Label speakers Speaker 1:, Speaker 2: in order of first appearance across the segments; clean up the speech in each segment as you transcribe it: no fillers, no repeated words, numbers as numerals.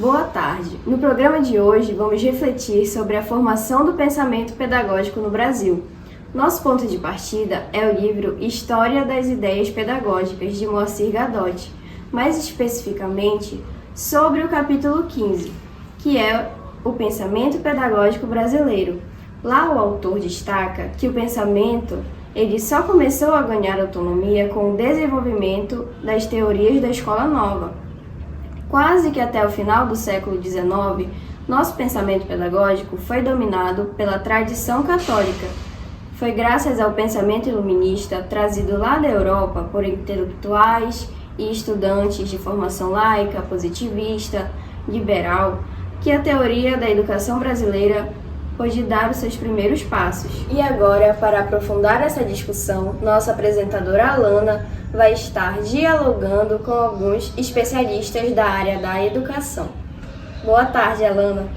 Speaker 1: Boa tarde. No programa de hoje, vamos refletir sobre a formação do pensamento pedagógico no Brasil. Nosso ponto de partida é o livro História das Ideias Pedagógicas, de Moacir Gadotti, mais especificamente sobre o capítulo 15, que é o pensamento pedagógico brasileiro. Lá o autor destaca que o pensamento ele só começou a ganhar autonomia com o desenvolvimento das teorias da Escola Nova. Quase que até o final do século XIX, nosso pensamento pedagógico foi dominado pela tradição católica. Foi graças ao pensamento iluminista trazido lá da Europa por intelectuais e estudantes de formação laica, positivista, liberal, que a teoria da educação brasileira pôde dar os seus primeiros passos. E agora, para aprofundar essa discussão, nossa apresentadora Alana vai estar dialogando com alguns especialistas da área da educação. Boa tarde, Alana.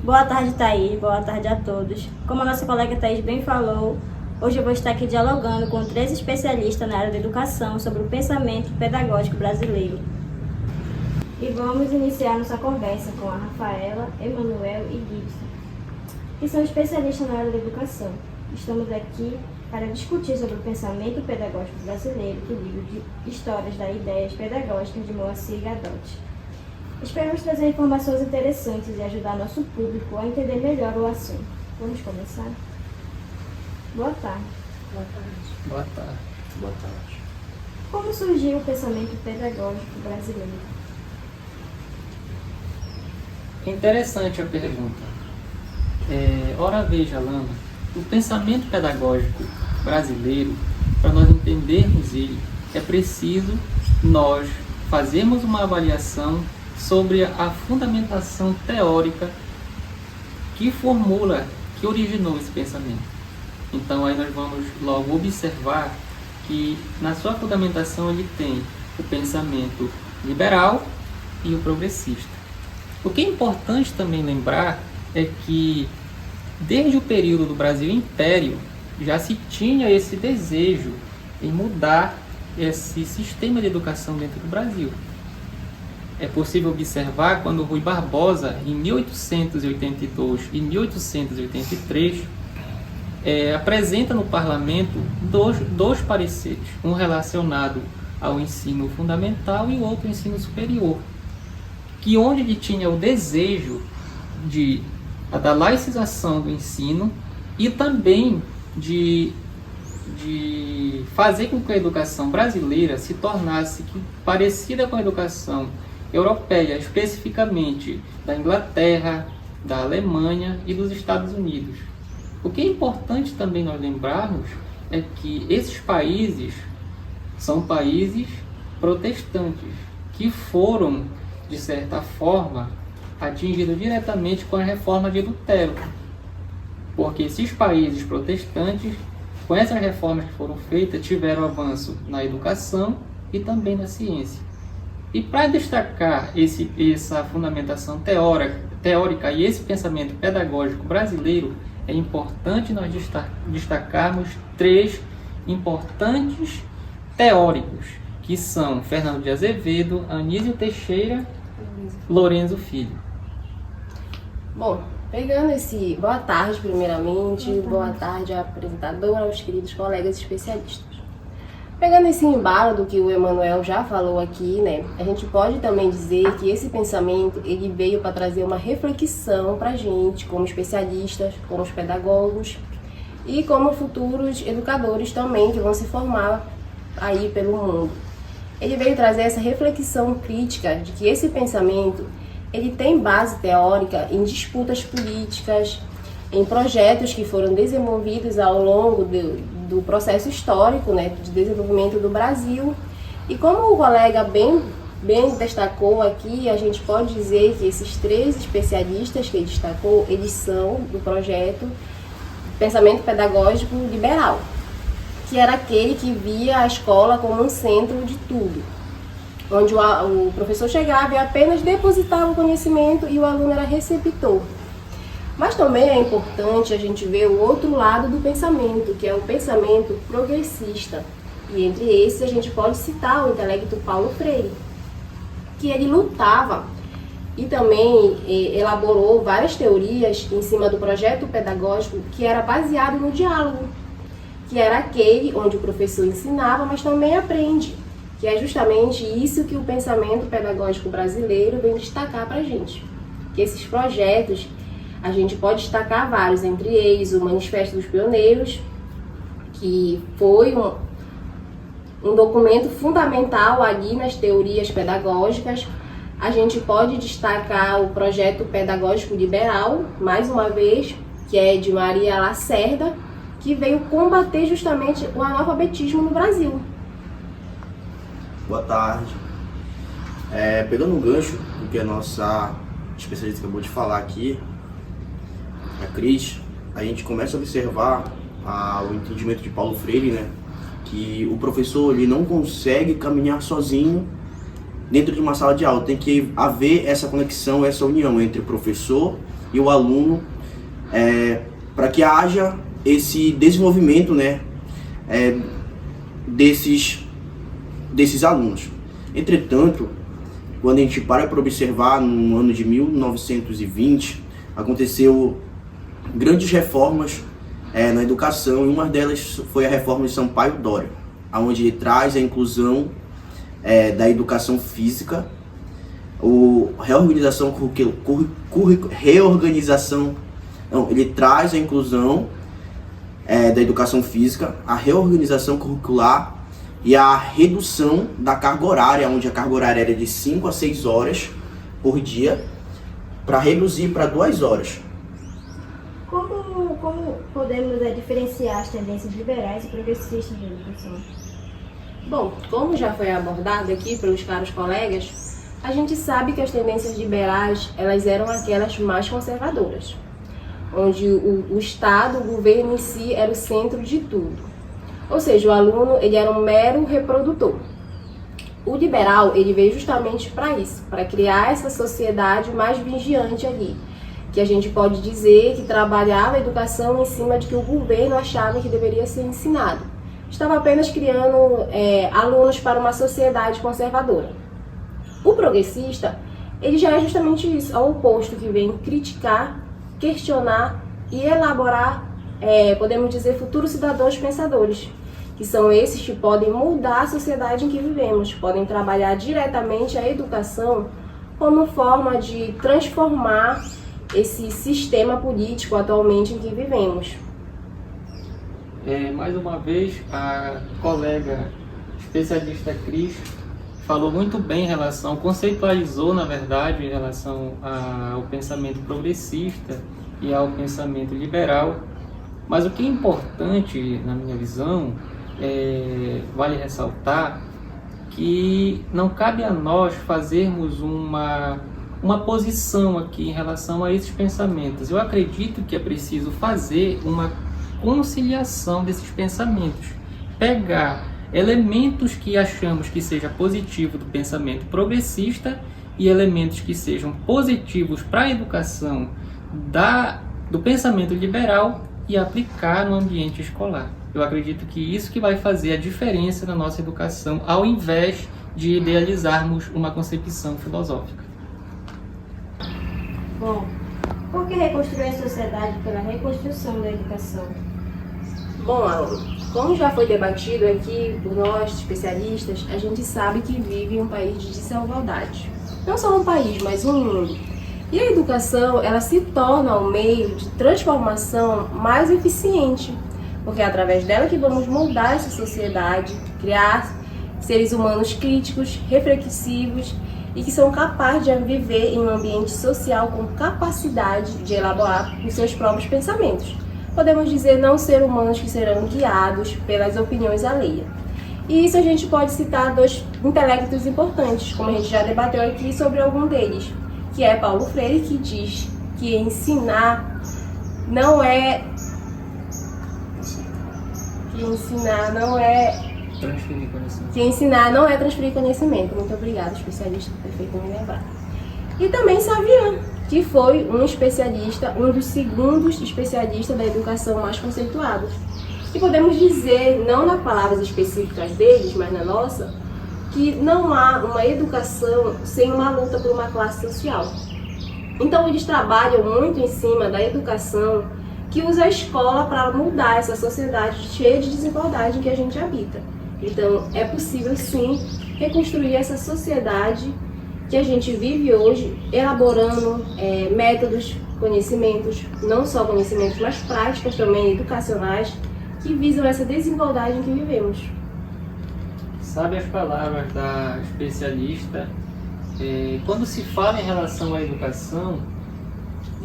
Speaker 2: Boa tarde, Thaís. Boa tarde a todos. Como a nossa colega Thaís bem falou, hoje eu vou estar aqui dialogando com 3 especialistas na área da educação sobre o pensamento pedagógico brasileiro. E vamos iniciar nossa conversa com a Rafaela, Emanuel e Gibson, que são especialistas na área da educação. Estamos aqui para discutir sobre o pensamento pedagógico brasileiro do livro de Histórias das Ideias Pedagógicas de Moacir Gadotti. Esperamos trazer informações interessantes e ajudar nosso público a entender melhor o assunto. Vamos começar? Boa tarde.
Speaker 3: Boa tarde. Boa tarde. Boa tarde.
Speaker 2: Como surgiu o pensamento pedagógico brasileiro?
Speaker 3: Interessante a pergunta. Ora veja, Alana, o pensamento pedagógico brasileiro, para nós entendermos ele, é preciso nós fazermos uma avaliação sobre a fundamentação teórica que originou esse pensamento. Então aí nós vamos logo observar que na sua fundamentação ele tem o pensamento liberal e o progressista. O que é importante também lembrar é que, desde o período do Brasil Império, já se tinha esse desejo em mudar esse sistema de educação dentro do Brasil. É possível observar quando Rui Barbosa, em 1882 e 1883, apresenta no parlamento dois pareceres, um relacionado ao ensino fundamental e o outro ao ensino superior, que onde ele tinha o desejo da laicização do ensino e também de fazer com que a educação brasileira se tornasse parecida com a educação europeia, especificamente da Inglaterra, da Alemanha e dos Estados Unidos. O que é importante também nós lembrarmos é que esses países são países protestantes, que foram, de certa forma, atingido diretamente com a reforma de Lutero, porque esses países protestantes, com essas reformas que foram feitas, tiveram avanço na educação e também na ciência. E para destacar essa fundamentação teórica e esse pensamento pedagógico brasileiro, é importante nós destacarmos 3 importantes teóricos, que são Fernando de Azevedo, Anísio Teixeira, Lourenço Filho.
Speaker 1: Bom, pegando esse... Boa tarde, primeiramente. Boa tarde, apresentadora, aos queridos colegas especialistas. Pegando esse embalo do que o Emanuel já falou aqui, né, a gente pode também dizer que esse pensamento ele veio para trazer uma reflexão para a gente, como especialistas, como pedagogos e como futuros educadores também que vão se formar aí pelo mundo. Ele veio trazer essa reflexão crítica de que esse pensamento ele tem base teórica em disputas políticas, em projetos que foram desenvolvidos ao longo do processo histórico, né, de desenvolvimento do Brasil. E como o colega bem destacou aqui, a gente pode dizer que esses 3 especialistas que ele destacou, eles são do projeto Pensamento Pedagógico Liberal, que era aquele que via a escola como um centro de tudo, onde o professor chegava e apenas depositava o conhecimento e o aluno era receptor. Mas também é importante a gente ver o outro lado do pensamento, que é o pensamento progressista. E entre esses a gente pode citar o intelecto Paulo Freire, que ele lutava e também elaborou várias teorias em cima do projeto pedagógico que era baseado no diálogo, que era aquele onde o professor ensinava, mas também aprende, que é justamente isso que o pensamento pedagógico brasileiro vem destacar para a gente. Que esses projetos, a gente pode destacar vários, entre eles o Manifesto dos Pioneiros, que foi um documento fundamental ali nas teorias pedagógicas. A gente pode destacar o Projeto Pedagógico Liberal, mais uma vez, que é de Maria Lacerda, que veio combater justamente o analfabetismo no Brasil.
Speaker 4: Boa tarde. Pegando um gancho do que a nossa especialista acabou de falar aqui, a Cris, a gente começa a observar o entendimento de Paulo Freire, né? Que o professor ele não consegue caminhar sozinho dentro de uma sala de aula. Tem que haver essa conexão, essa união entre o professor e o aluno, para que haja esse desenvolvimento, né, desses alunos. Entretanto, quando a gente para observar, no ano de 1920, aconteceu grandes reformas na educação, e uma delas foi a reforma de Sampaio Dória, onde ele traz a inclusão da educação física, ele traz a inclusão da educação física, a reorganização curricular e a redução da carga horária, onde a carga horária era de 5 a 6 horas por dia, para reduzir para 2 horas.
Speaker 2: Como podemos diferenciar as tendências liberais e progressistas da educação?
Speaker 1: Bom, como já foi abordado aqui pelos caros colegas, a gente sabe que as tendências liberais, elas eram aquelas mais conservadoras, onde o Estado, o governo em si, era o centro de tudo. Ou seja, o aluno ele era um mero reprodutor. O liberal ele veio justamente para isso, para criar essa sociedade mais vigiante ali, que a gente pode dizer que trabalhava a educação em cima de que o governo achava que deveria ser ensinado. Estava apenas criando alunos para uma sociedade conservadora. O progressista, ele já é justamente isso, ao oposto, que vem criticar, questionar e elaborar, podemos dizer, futuros cidadãos pensadores, que são esses que podem mudar a sociedade em que vivemos, podem trabalhar diretamente a educação como forma de transformar esse sistema político atualmente em que vivemos.
Speaker 3: Mais uma vez, a colega especialista Cris falou muito bem em relação, conceitualizou, na verdade, em relação ao pensamento progressista e ao pensamento liberal. Mas o que é importante, na minha visão, vale ressaltar que não cabe a nós fazermos uma posição aqui em relação a esses pensamentos. Eu acredito que é preciso fazer uma conciliação desses pensamentos, pegar elementos que achamos que seja positivo do pensamento progressista e elementos que sejam positivos para a educação do pensamento liberal e aplicar no ambiente escolar. Eu acredito que isso que vai fazer a diferença na nossa educação, ao invés de idealizarmos uma concepção filosófica.
Speaker 2: Bom, por que reconstruir a sociedade pela reconstrução da educação?
Speaker 1: Bom, Alan, como já foi debatido aqui por nós, especialistas, a gente sabe que vive em um país de desigualdade. Não só um país, mas um mundo. E a educação, ela se torna um meio de transformação mais eficiente, porque é através dela que vamos moldar essa sociedade, criar seres humanos críticos, reflexivos e que são capazes de viver em um ambiente social com capacidade de elaborar os seus próprios pensamentos. Podemos dizer não ser humanos que serão guiados pelas opiniões alheias. E isso a gente pode citar dois intelectos importantes, como a gente já debateu aqui sobre algum deles, que é Paulo Freire, que diz que ensinar não é
Speaker 3: Transferir conhecimento.
Speaker 1: Que ensinar não é transferir conhecimento. Muito obrigada, especialista, por ter feito me lembrar. E também Savian, que foi um especialista, um dos segundos especialistas da educação mais conceituados. E podemos dizer, não nas palavras específicas deles, mas na nossa, que não há uma educação sem uma luta por uma classe social. Então eles trabalham muito em cima da educação, que usa a escola para mudar essa sociedade cheia de desigualdade em que a gente habita. Então é possível sim reconstruir essa sociedade que a gente vive hoje, elaborando métodos, conhecimentos, não só conhecimentos, mas práticas também educacionais, que visam essa desigualdade em que vivemos.
Speaker 3: Sabe as palavras da especialista? Quando se fala em relação à educação,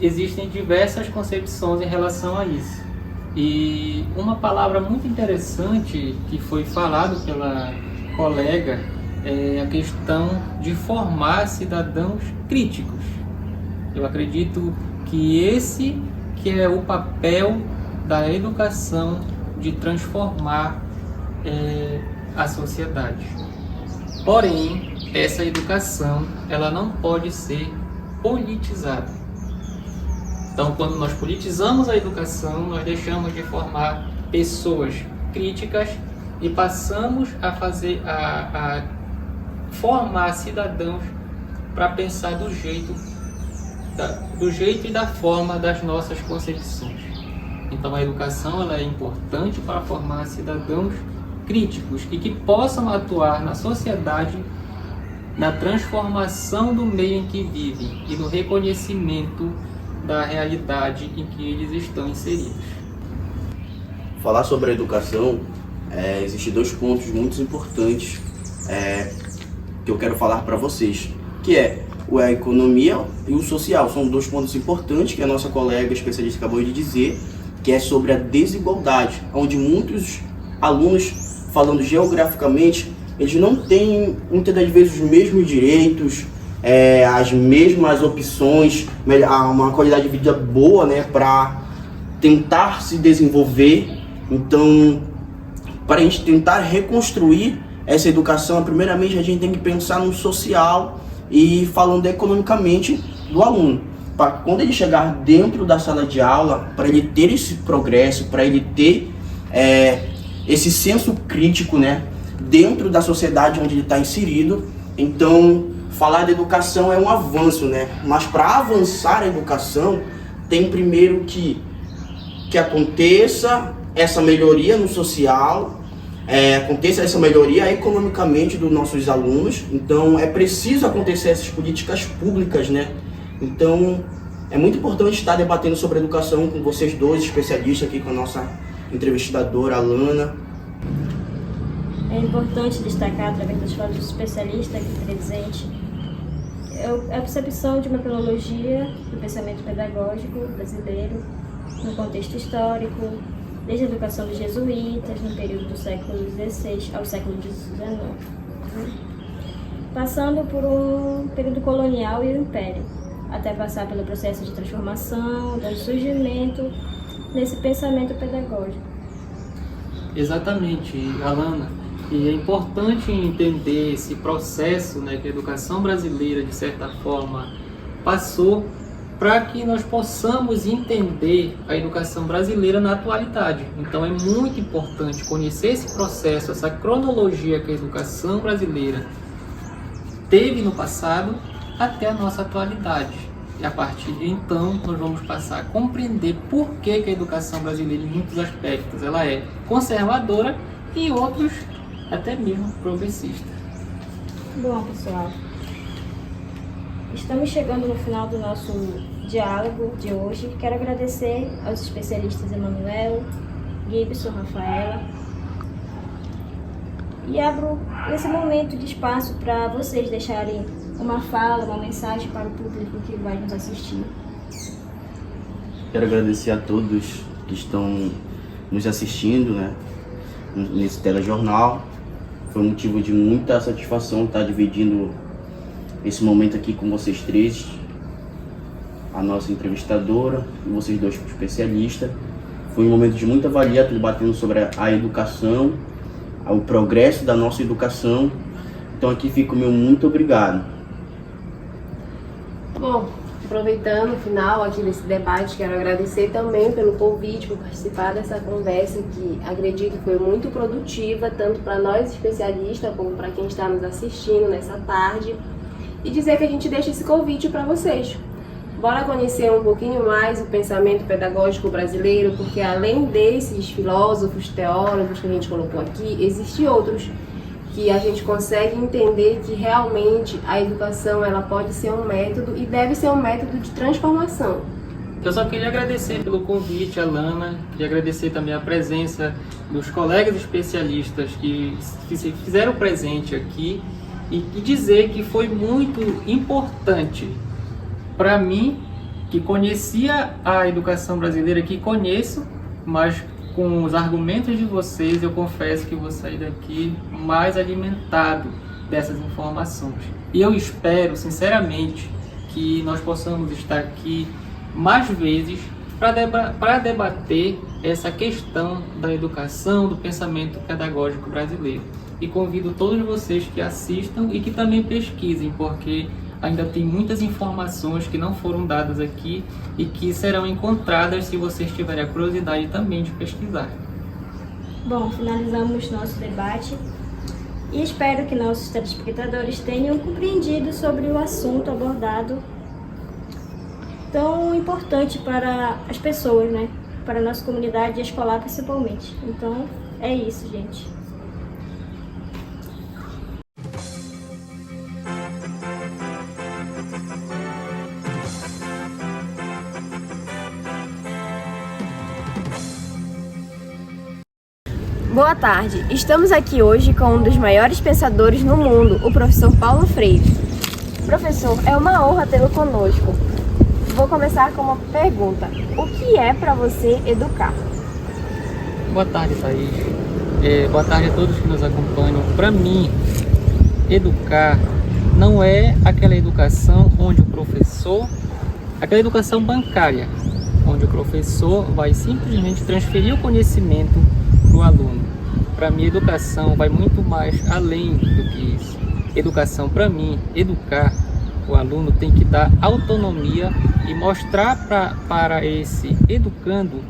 Speaker 3: existem diversas concepções em relação a isso. E uma palavra muito interessante que foi falado pela colega é a questão de formar cidadãos críticos. Eu acredito que esse que é o papel da educação, de transformar a sociedade. Porém, essa educação ela não pode ser politizada. Então, quando nós politizamos a educação, nós deixamos de formar pessoas críticas e passamos a formar cidadãos para pensar do jeito e da forma das nossas concepções. Então, a educação ela é importante para formar cidadãos críticos e que possam atuar na sociedade, na transformação do meio em que vivem e no reconhecimento da realidade em que eles estão inseridos.
Speaker 4: Falar sobre a educação, existem 2 pontos muito importantes que eu quero falar para vocês, que é a economia e o social. São 2 pontos importantes que a nossa colega especialista acabou de dizer, que é sobre a desigualdade, onde muitos alunos, falando geograficamente, eles não têm muitas das vezes os mesmos direitos, as mesmas opções, uma qualidade de vida boa, né, para tentar se desenvolver. Então, para a gente tentar reconstruir essa educação, primeiramente a gente tem que pensar no social e falando economicamente do aluno. Para quando ele chegar dentro da sala de aula, para ele ter esse progresso, para ele ter esse senso crítico, né, dentro da sociedade onde ele está inserido. Então, falar de educação é um avanço, né? Mas para avançar a educação, tem primeiro que aconteça essa melhoria no social, aconteça essa melhoria economicamente dos nossos alunos. Então, é preciso acontecer essas políticas públicas, né? Então, é muito importante estar debatendo sobre educação com vocês 2 especialistas aqui, com a nossa entrevistadora, Alana.
Speaker 2: É importante destacar, através das falas dos especialistas aqui presentes, a percepção de uma cronologia do pensamento pedagógico brasileiro no contexto histórico, desde a educação dos jesuítas, no período do século XVI ao século XIX, passando por um período colonial e o império, até passar pelo processo de transformação, do surgimento desse pensamento pedagógico.
Speaker 3: Exatamente, Alana. E é importante entender esse processo, né, que a educação brasileira, de certa forma, passou, para que nós possamos entender a educação brasileira na atualidade. Então é muito importante conhecer esse processo, essa cronologia que a educação brasileira teve no passado até a nossa atualidade. E a partir de então, nós vamos passar a compreender por que a educação brasileira, em muitos aspectos, ela é conservadora e em outros até mesmo progressista.
Speaker 2: Bom, pessoal, estamos chegando no final do nosso diálogo de hoje. Quero agradecer aos especialistas Emanuel, Gibson, Rafaela, e abro esse momento de espaço para vocês deixarem uma fala, uma mensagem para o público que vai nos assistir.
Speaker 4: Quero agradecer a todos que estão nos assistindo, né, nesse telejornal. Foi um motivo de muita satisfação estar dividindo esse momento aqui com vocês 3, a nossa entrevistadora e vocês 2 especialistas. Foi um momento de muita valia, debatendo sobre a educação, o progresso da nossa educação. Então aqui fica o meu muito obrigado.
Speaker 1: Bom, Aproveitando o final aqui desse debate, quero agradecer também pelo convite, por participar dessa conversa que acredito foi muito produtiva, tanto para nós especialistas como para quem está nos assistindo nessa tarde, e dizer que a gente deixa esse convite para vocês. Bora conhecer um pouquinho mais o pensamento pedagógico brasileiro, porque além desses filósofos, teólogos que a gente colocou aqui, existem outros que a gente consegue entender que realmente a educação ela pode ser um método e deve ser um método de transformação.
Speaker 3: Eu só queria agradecer pelo convite, Alana, queria agradecer também a presença dos colegas especialistas que se fizeram presente aqui e dizer que foi muito importante para mim, que conhecia a educação brasileira, que conheço, mas com os argumentos de vocês, eu confesso que vou sair daqui mais alimentado dessas informações. E eu espero, sinceramente, que nós possamos estar aqui mais vezes para debater essa questão da educação, do pensamento pedagógico brasileiro. E convido todos vocês que assistam e que também pesquisem, porque ainda tem muitas informações que não foram dadas aqui e que serão encontradas se vocês tiverem a curiosidade também de pesquisar.
Speaker 2: Bom, finalizamos nosso debate e espero que nossos telespectadores tenham compreendido sobre o assunto abordado, tão importante para as pessoas, né? Para a nossa comunidade escolar principalmente. Então, é isso, gente.
Speaker 1: Boa tarde, estamos aqui hoje com um dos maiores pensadores no mundo, o professor Paulo Freire. Professor, é uma honra tê-lo conosco. Vou começar com uma pergunta. O que é para você educar?
Speaker 3: Boa tarde, Thaís. Boa tarde a todos que nos acompanham. Para mim, educar não é aquela educação onde o professor, aquela educação bancária, onde o professor vai simplesmente transferir o conhecimento para o aluno. Para mim, educação vai muito mais além do que isso. Educação, para mim, educar o aluno tem que dar autonomia e mostrar para esse educando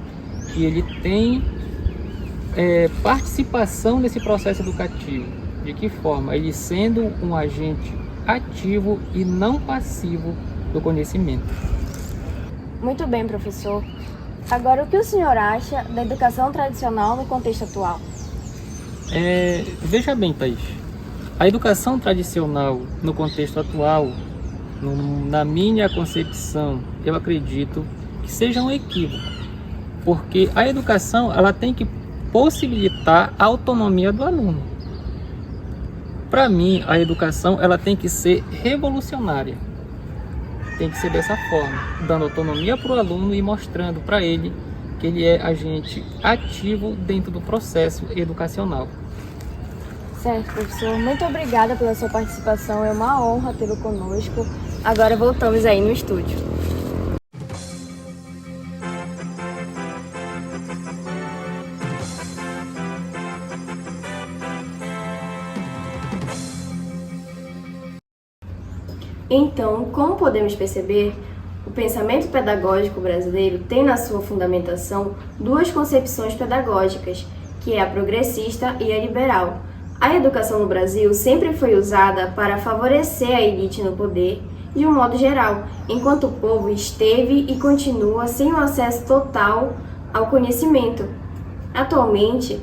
Speaker 3: que ele tem participação nesse processo educativo. De que forma? Ele sendo um agente ativo e não passivo do conhecimento.
Speaker 5: Muito bem, professor. Agora, o que o senhor acha da educação tradicional no contexto atual?
Speaker 3: Veja bem, Thaís, a educação tradicional no contexto atual, na minha concepção, eu acredito que seja um equívoco, porque a educação ela tem que possibilitar a autonomia do aluno. Para mim, a educação ela tem que ser revolucionária, tem que ser dessa forma, dando autonomia para o aluno e mostrando para ele que ele é agente ativo dentro do processo educacional.
Speaker 5: Certo, professor. Muito obrigada pela sua participação. É uma honra tê-lo conosco. Agora voltamos aí no estúdio.
Speaker 1: Então, como podemos perceber, o pensamento pedagógico brasileiro tem na sua fundamentação duas concepções pedagógicas, que é a progressista e a liberal. A educação no Brasil sempre foi usada para favorecer a elite no poder, de um modo geral, enquanto o povo esteve e continua sem o acesso total ao conhecimento. Atualmente,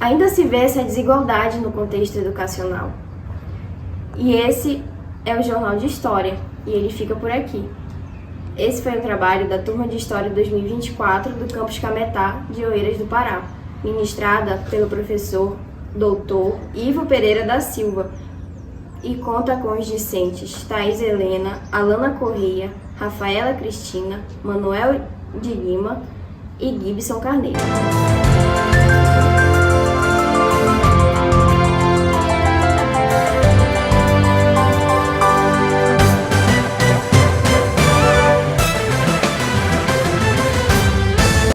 Speaker 1: ainda se vê essa desigualdade no contexto educacional. E esse é o Jornal de História, e ele fica por aqui. Esse foi o trabalho da Turma de História 2024 do Campus Cametá, de Oeiras do Pará, ministrada pelo professor Dr. Ivo Pereira da Silva, e conta com os discentes Thaís Helena, Alana Correia, Rafaela Cristina, Manuel de Lima e Gibson Carneiro.